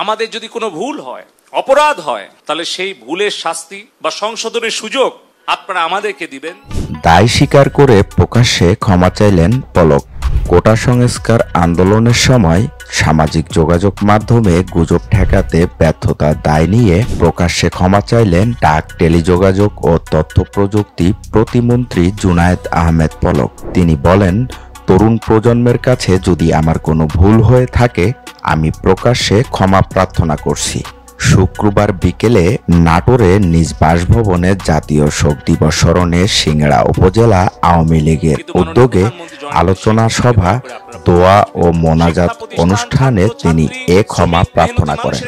আমাদের যদি কোনো ভুল হয়, অপরাধ হয়, তাহলে সেই ভুলের শাস্তি বা সংশোধনের সুযোগ আপনারা আমাদেরকে দিবেন। দায় স্বীকার করে প্রকাশ্যে ক্ষমা চাইলেন পলক। কোটা সংস্কার আন্দোলনের সময় সামাজিক যোগাযোগ মাধ্যমে গুজব ঠেকাতে ব্যর্থতার দায় নিয়ে প্রকাশ্যে ক্ষমা চাইলেন ডাক, টেলিযোগাযোগ ও তথ্য প্রযুক্তি প্রতিমন্ত্রী জুনায়েদ আহমেদ পলক। তিনি বলেন, তরুণ প্রজন্মের কাছে যদি আমার কোনো ভুল হয়ে থাকে, আমি প্রকাশ্যে ক্ষমা প্রার্থনা করছি। শুক্রবার বিকেলে নাটোরে নিজ বাসভবনে জাতীয় শোক দিবস স্মরণে সিংড়া উপজেলা আওয়ামী লীগের উদ্যোগে আলোচনা সভা, দোয়া ও মোনাজাত অনুষ্ঠানে তিনি এ ক্ষমা প্রার্থনা করেন।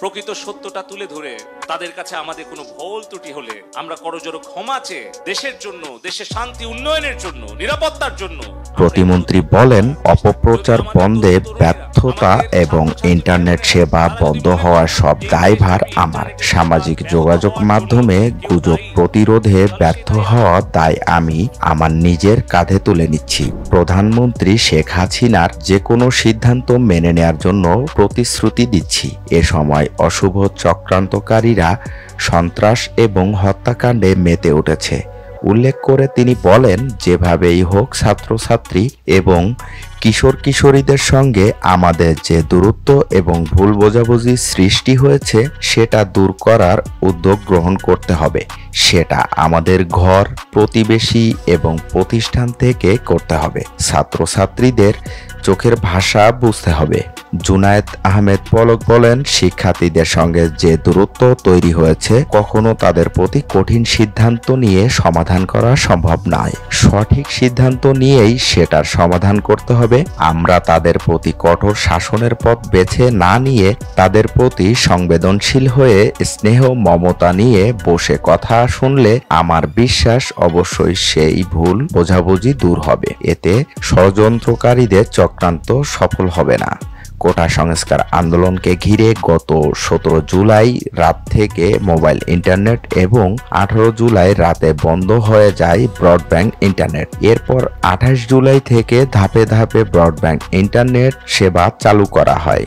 প্রকৃত সত্যটা তুলে ধরে তাদের কাছে আমাদের কোনো ভুল ত্রুটি হলে আমরা করজোড়ে ক্ষমা চেয়ে দেশের জন্য, দেশের শান্তি উন্নয়নের জন্য, নিরাপত্তার জন্য। প্রতিমন্ত্রী বলেন, অপপ্রচার বন্ধে ব্যর্থতা এবং ইন্টারনেট সেবা বন্ধ হওয়ার সব দায়ভার আমার। সামাজিক যোগাযোগ মাধ্যমে গুজব প্রতিরোধে ব্যর্থ হওয়া দায় আমি আমার নিজের কাঁধে তুলে নিচ্ছি। প্রধানমন্ত্রী শেখ হাসিনার যে কোনো সিদ্ধান্ত মেনে নেয়ার জন্য প্রতিশ্রুতি দিচ্ছি। এ সময় অশুভ চক্রান্তকারীরা সন্ত্রাস এবং হত্যাকাণ্ডে মেতে উঠেছে উল্লেখ করে তিনি বলেন, যেভাবেই হোক ছাত্রছাত্রী এবং কিশোর কিশোরীদের সঙ্গে আমাদের যে দূরত্ব এবং ভুল বোঝাবুঝি সৃষ্টি হয়েছে সেটা দূর করার উদ্যোগ গ্রহণ করতে হবে। সেটা আমাদের ঘর, প্রতিবেশী এবং প্রতিষ্ঠান থেকে করতে হবে। ছাত্রছাত্রীদের চোখের ভাষা বুঝতে হবে। জুনায়েদ আহমেদ পলক বলেন, শিক্ষার্থীদের সঙ্গে যে দূরত্ব তৈরি হয়েছে, কখনো তাদের প্রতি কঠিন সিদ্ধান্ত নিয়ে সমাধান করা সম্ভব নয়। সঠিক সিদ্ধান্ত নিয়েই সেটার সমাধান করতে হবে। আমরা তাদের প্রতি কঠোর শাসনের পথ বেছে না নিয়ে তাদের প্রতি সংবেদনশীল হয়ে স্নেহ মমতা নিয়ে বসে কথা শুনলে আমার বিশ্বাস অবশ্যই সেই ভুল বোঝাবুঝি দূর হবে। এতে ষড়যন্ত্রকারীদের চক্রান্ত সফল হবে না। কোটা সংস্কার আন্দোলনকে ঘিরে গত 17 জুলাই রাত থেকে মোবাইল ইন্টারনেট এবং 18 জুলাই রাতে বন্ধ হয়ে যায় ব্রডব্যান্ড ইন্টারনেট। এরপর 28 জুলাই থেকে ধাপে ধাপে ব্রডব্যান্ড ইন্টারনেট সেবা চালু করা হয়।